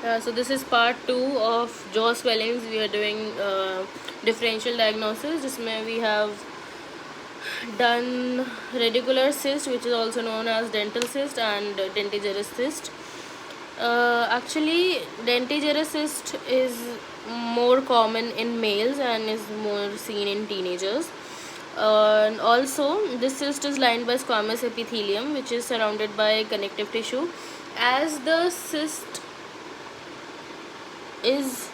So this is part 2 of jaw swellings. We are doing differential diagnosis, जिसमें we have done radicular cyst, which is also known as dental cyst, and dentigerous cyst. Actually, dentigerous cyst is more common in males and is more seen in teenagers. And also, this cyst is lined by squamous epithelium, which is surrounded by connective tissue. As the cyst is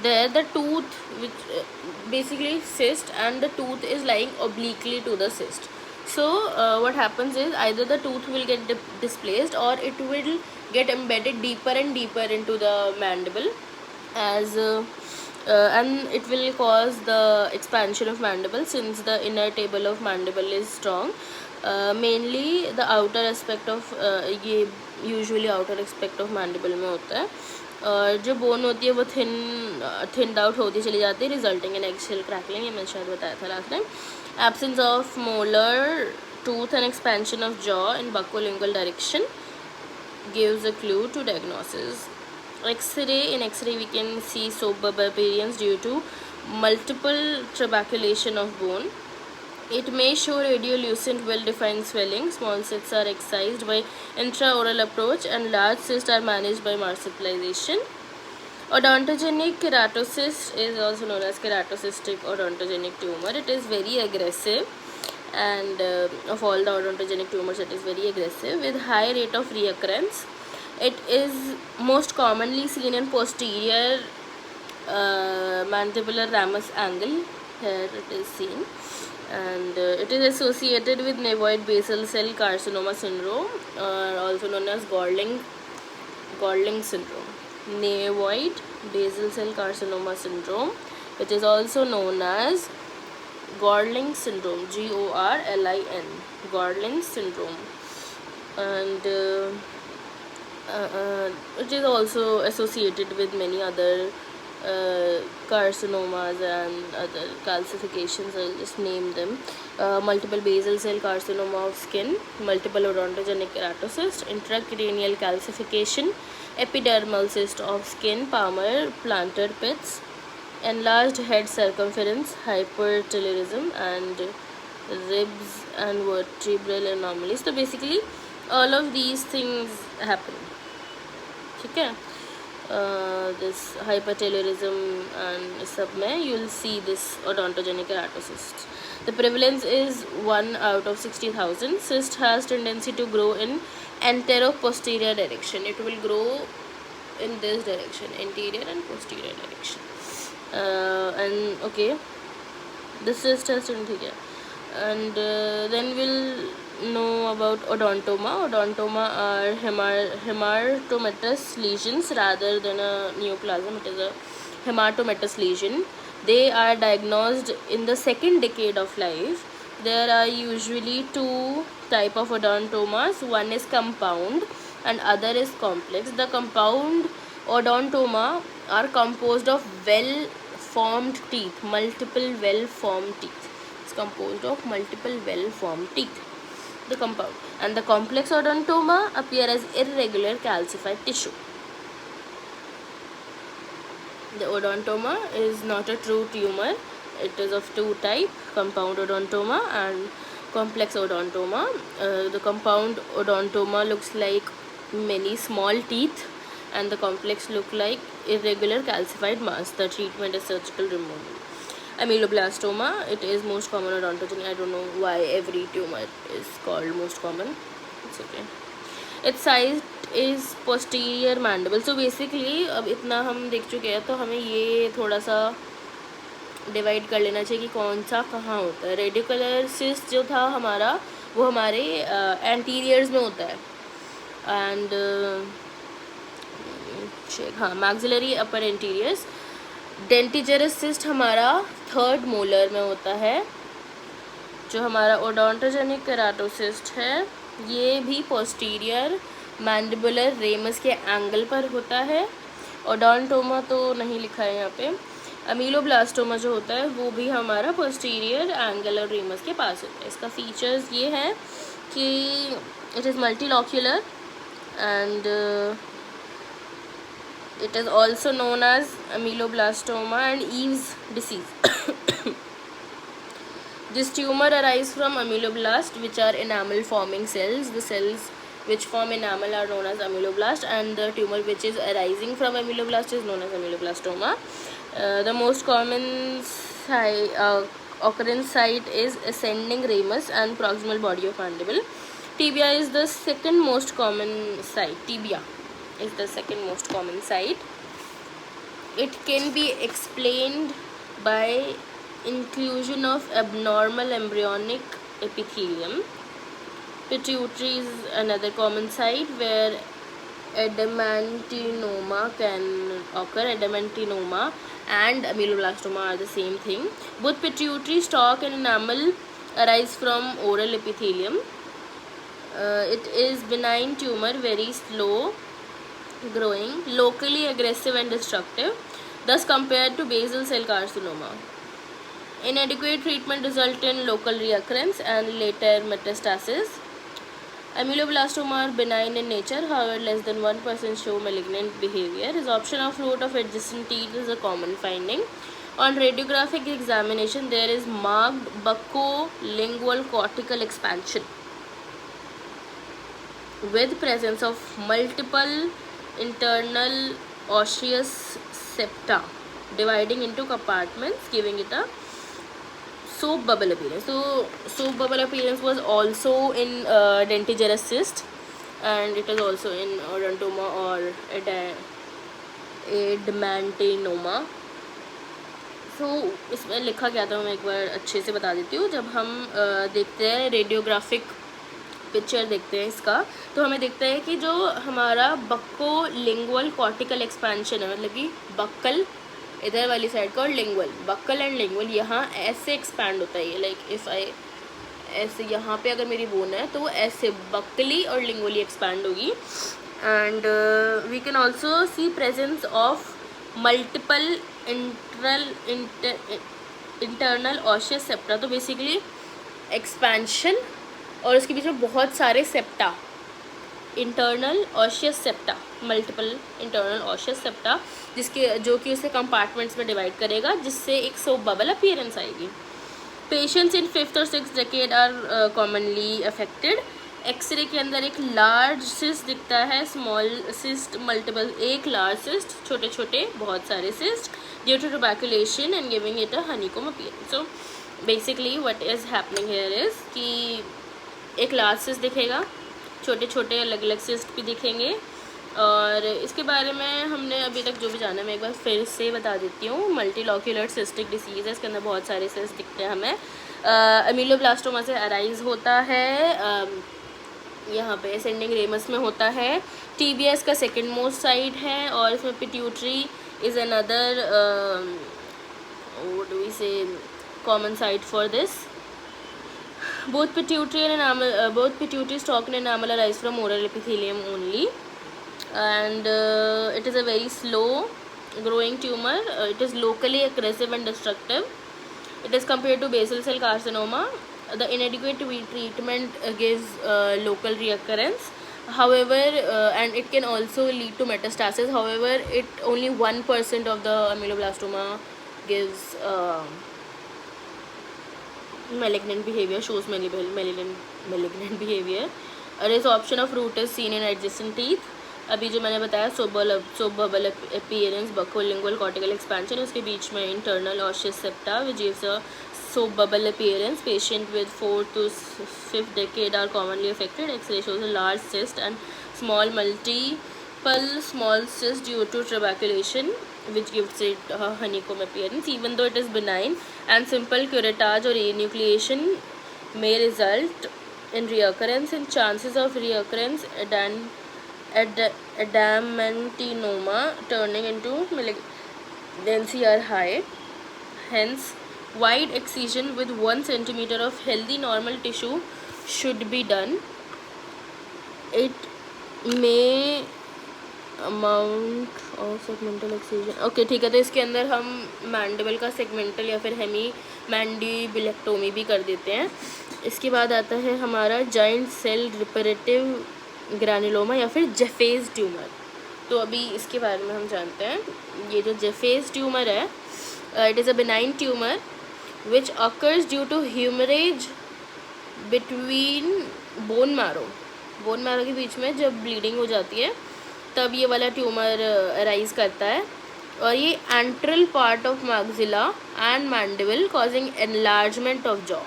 there, the tooth, which basically cyst, and the tooth is lying obliquely to the cyst. So what happens is either the tooth will get displaced, or it will get embedded deeper and deeper into the mandible, as and it will cause the expansion of mandible, since the inner table of mandible is strong. Mainly the outer aspect of ये usually outer aspect of mandible में होता है, और जो bone होती है वो thin out होती चली जाती है, रिजल्टिंग इन एक्सेल क्रैकलिंग. ये मैंने शायद बताया था last time. Absence of molar tooth and expansion of jaw in buccolingual direction gives a clue to diagnosis. X-ray. In X-ray we can see suburb appearance due to multiple trabeculation of bone. It may show radiolucent well-defined swelling. Small cysts are excised by intraoral approach, and large cysts are managed by marsupialization. Odontogenic keratocyst is also known as keratocystic odontogenic tumor. It is very aggressive, and of all the odontogenic tumors, it is very aggressive with high rate of reoccurrence. It is most commonly seen in posterior mandibular ramus angle. Here it is seen, and it is associated with nevoid basal cell carcinoma syndrome, also known as Gordling syndrome. Nevoid basal cell carcinoma syndrome, which is also known as Gordling syndrome, Gorlin, Gordling syndrome, and it is also associated with many other carcinomas and other calcifications. I'll just name them: multiple basal cell carcinoma of skin, multiple odontogenic keratocyst, intracranial calcification, epidermal cyst of skin, palmar plantar pits, enlarged head circumference, hypertelorism, and ribs and vertebral anomalies. So basically all of these things happen. ठीक है. This hypertelorism and सब में you will see this odontogenic keratocyst. The prevalence is 1 out of 60,000. Cyst has tendency to grow in antero-posterior direction. It will grow in this direction, anterior and posterior direction. And okay, the cyst has ठीक है. And then we'll know about odontoma. Odontoma are hematomatous lesions rather than a neoplasm. It is a hematomatous lesion. They are diagnosed in the second decade of life. There are usually two type of odontomas. One is compound and other is complex. The compound odontoma are composed of well-formed teeth, multiple well-formed teeth. It's composed of multiple well-formed teeth, the compound, and the complex odontoma appear as irregular calcified tissue. The odontoma is not a true tumor. It is of two types: compound odontoma and complex odontoma. The compound odontoma looks like many small teeth, and the complex look like irregular calcified mass. The treatment is surgical removal. Ameloblastoma, it is most common odontogenic. I don't know why every tumor is called most common. It's okay. Its size is posterior mandible. So basically अब इतना हम देख चुके हैं, तो हमें ये थोड़ा सा डिवाइड कर लेना चाहिए कि कौन सा कहाँ होता है. रेडिकुलर सिस्ट जो था हमारा, वो हमारे एंटीरियर्स में होता है, एंड हाँ, मैक्सिलरी अपर एंटीरियर्स. डेंटिजरस सिस्ट हमारा थर्ड मोलर में होता है. जो हमारा ओडोंटोजेनिक केराटोसिस्ट है, ये भी पोस्टीरियर मैंडिबुलर रेमस के एंगल पर होता है. ओडोंटोमा तो नहीं लिखा है यहाँ पे. अमीलोब्लास्टोमा जो होता है वो भी हमारा पोस्टीरियर एंगल और रेमस के पास होता है. इसका फीचर्स ये है कि it is multilocular, and It is also known as ameloblastoma and Eve's disease. This tumor arises from ameloblast, which are enamel forming cells. The cells which form enamel are known as ameloblast, and the tumor which is arising from ameloblast is known as ameloblastoma. The most common occurrence site is ascending ramus and proximal body of mandible. Tibia is the second most common site. Tibia is the second most common site. It can be explained by inclusion of abnormal embryonic epithelium. Pituitary is another common site where adamantinoma can occur. Adamantinoma and ameloblastoma are the same thing. Both pituitary stalk and enamel arise from oral epithelium. It is benign tumor, very slow growing, locally aggressive and destructive, thus compared to basal cell carcinoma. Inadequate treatment result in local recurrence and later metastasis. Ameloblastoma are benign in nature, however less than 1% show malignant behavior. Resorption of root of adjacent teeth is a common finding. On radiographic examination, there is marked buccolingual cortical expansion with presence of multiple internal osseous septa dividing into compartments, giving it a soap bubble appearance. So soap bubble appearance was also in dentigerous cyst, and it is also in odontoma or adamantinoma. सो इसमें लिखा क्या था मैं एक बार अच्छे से बता देती हूँ. जब हम देखते हैं रेडियोग्राफिक पिक्चर देखते हैं इसका, तो हमें दिखता है कि जो हमारा बक्कोलिंगुअल कॉर्टिकल एक्सपेंशन है, मतलब कि बक्कल इधर वाली साइड का और लिंगुअल, बक्कल एंड लिंगुअल यहाँ ऐसे एक्सपैंड होता है. ये लाइक इफ़ आई ऐसे यहाँ पे अगर मेरी बोन है तो वो ऐसे बक्कली और लिंगुअली एक्सपैंड होगी. And we can also see presence of multiple internal osseous septa. तो बेसिकली एक्सपेंशन और उसके बीच में बहुत सारे septa, internal osseous septa, multiple internal osseous septa, जिसके जो कि उसे कंपार्टमेंट्स में डिवाइड करेगा, जिससे एक सोप बबल अपीयरेंस आएगी. पेशेंट्स इन 5th और 6th decade are commonly affected. X-ray के अंदर एक लार्ज सिस्ट दिखता है, स्मॉल सिस्ट, मल्टीपल, एक लार्ज सिस्ट, छोटे छोटे बहुत सारे cyst, due to tuberculation and giving it a honeycomb appearance. So basically what is happening here is कि एक लार्ज सिस्ट दिखेगा, छोटे छोटे अलग अलग सिस्ट भी दिखेंगे. और इसके बारे में हमने अभी तक जो भी जाना मैं एक बार फिर से बता देती हूँ. मल्टीलॉक्यूलर सिस्टिक डिसीज़ है, इसके अंदर बहुत सारे सिस्ट दिखते हैं हमें. अमीलोब्लास्टोमा से अराइज होता है, यहाँ पे असेंडिंग रेमस में होता है. टीबीएस का सेकंड मोस्ट साइड है, और इसमें pituitary is another what do we say common site for this. Both pituitary and enamel, both pituitary stalk and enamel arise from oral epithelium only, and it is a very slow growing tumor. It is locally aggressive and destructive. It is compared to basal cell carcinoma. The inadequate treatment gives local recurrence. However, and it can also lead to metastasis. However, it only 1% of the ameloblastoma gives malignant behavior, shows malignant behavior. A resorption of root is seen in adjacent teeth. अभी जो मैंने बताया soap bubble appearance, buccolingual cortical expansion, उसके बीच में internal osseous septa which gives a soap bubble appearance. Patient with 4th to 5th decade are commonly affected. X-ray shows a large cyst and multiple small cysts due to tuberculation, which gives it a honeycomb appearance. Even though it is benign and simple curettage or enucleation may result in recurrence, and chances of recurrence adamantinoma turning into malignancy are high. Hence, wide excision with 1 centimeter of healthy normal tissue should be done. It may amount of segmental excision. Okay ठीक है, तो इसके अंदर हम mandible का segmental या फिर Hemy मैंडिबिलेक्टोमी भी कर देते हैं. इसके बाद आता है हमारा जॉइंट सेल रिपरेटिव ग्रैनुलोमा या फिर जेफेज ट्यूमर. तो अभी इसके बारे में हम जानते हैं. ये जो जेफेज ट्यूमर है, it is a benign tumour which occurs due to haemorrhage between bone marrow के बीच में जब ब्लीडिंग हो जाती है तब ये वाला ट्यूमर अराइज करता है. और ये enteral part of maxilla and mandible causing enlargement of jaw.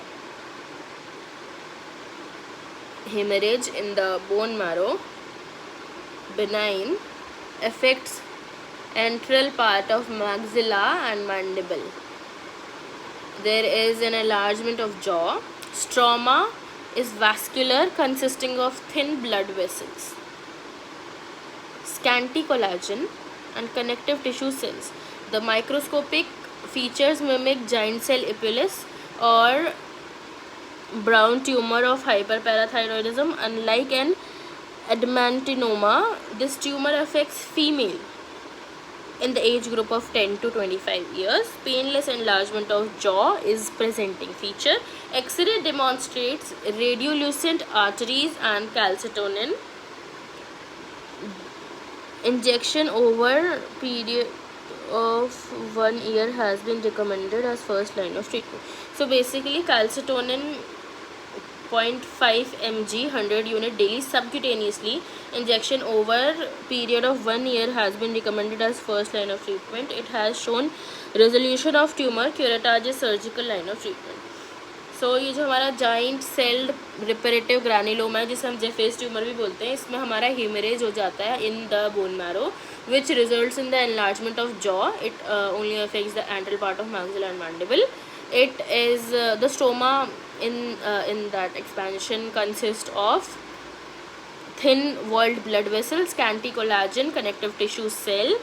Hemorrhage in the bone marrow, benign, affects antral part of maxilla and mandible. There is an enlargement of jaw. Stroma is vascular, consisting of thin blood vessels. Scanty collagen and connective tissue cells. The microscopic features mimic giant cell epulis or brown tumor of hyperparathyroidism. Unlike an adenoadenoma, this tumor affects female in the age group of 10 to 25 years. Painless enlargement of jaw is presenting feature. X-ray demonstrates radiolucent arteries and calcitonin. Injection over period of 1 year has been recommended as first line of treatment. So basically calcitonin 0.5 mg 100 unit daily subcutaneously injection over period of 1 year has been recommended as first line of treatment. It has shown resolution of tumor. Curettage is surgical line of treatment. So ये जो हमारा giant sailed reparative granuloma है जिसे हम जेफेज tumour भी बोलते हैं, इसमें हमारा हेमरेज हो जाता है in the bone marrow which results in the enlargement of jaw. It only affects the enteral part of maxilla and mandible. It is the stroma in that expansion consists of thin walled blood vessels, scanty collagen, connective tissue cell,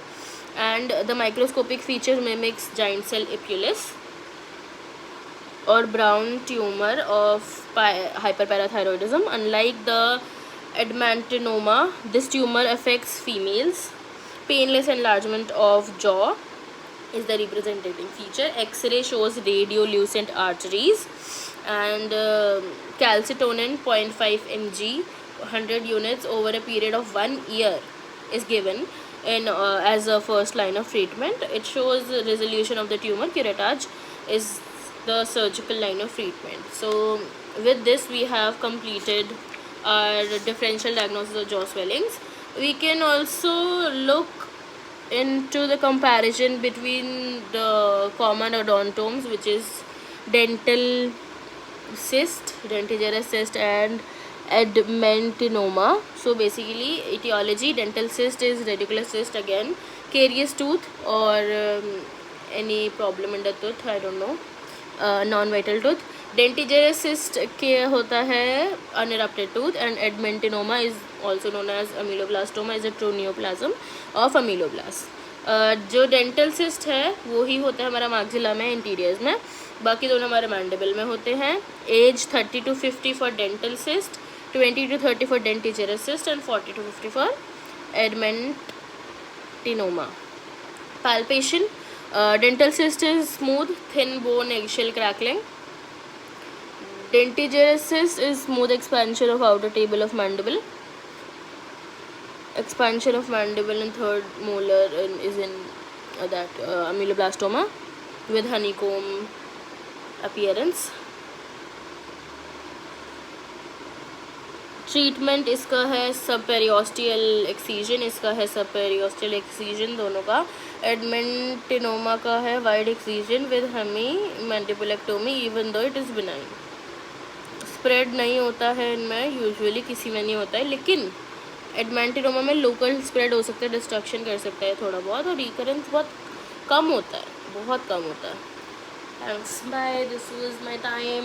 and the microscopic feature mimics giant cell epulis or brown tumor of hyperparathyroidism. Unlike the adenoadenoma, this tumor affects females. Painless enlargement of jaw is the representative feature. X-ray shows radiolucent arteries and calcitonin 0.5 mg 100 units over a period of 1 year is given in as a first line of treatment. It shows resolution of the tumor. Curettage is the surgical line of treatment. So with this we have completed our differential diagnosis of jaw swellings. We can also look into the comparison between the common odontomes, which is dental cyst, dentigerous cyst, and adenoadenoma. So basically etiology: dental cyst is radicular cyst, again carious tooth or any problem in the tooth, I don't know, non-vital tooth. Dentigerous cyst के होता है unerupted tooth, and adenoadenoma is also known as ameloblastoma, is a true neoplasm of ameloblast. जो dental cyst है वो ही होता है हमारा maxilla में, इंटीरियर्स में. बाकी दोनों हमारे मैंडिबल में होते हैं. Age 30 to 50 for dental cyst, 20 to 30 for dentigerous cyst, and 40 to 50 for adenoadenoma. Palpation: dental cyst is smooth, thin bone, eggshell crackling. Dentigerous cyst is smooth expansion of outer table of mandible. Expansion of mandible and third molar is in that ameloblastoma with honeycomb appearance. Treatment इसका है सब periosteal excision, इसका है सब periosteal excision दोनों का. Adamantinoma का है wide excision with hemi mandibulectomy even though it is benign. Spread नहीं होता है इनमें, यूजुअली किसी में नहीं होता है, लेकिन एडमेंटिनोमा में लोकल स्प्रेड हो सकता है, डिस्ट्रक्शन कर सकता है थोड़ा बहुत, और रिकरेंस बहुत कम होता है, बहुत कम होता है. Thanks, bye. This was my time.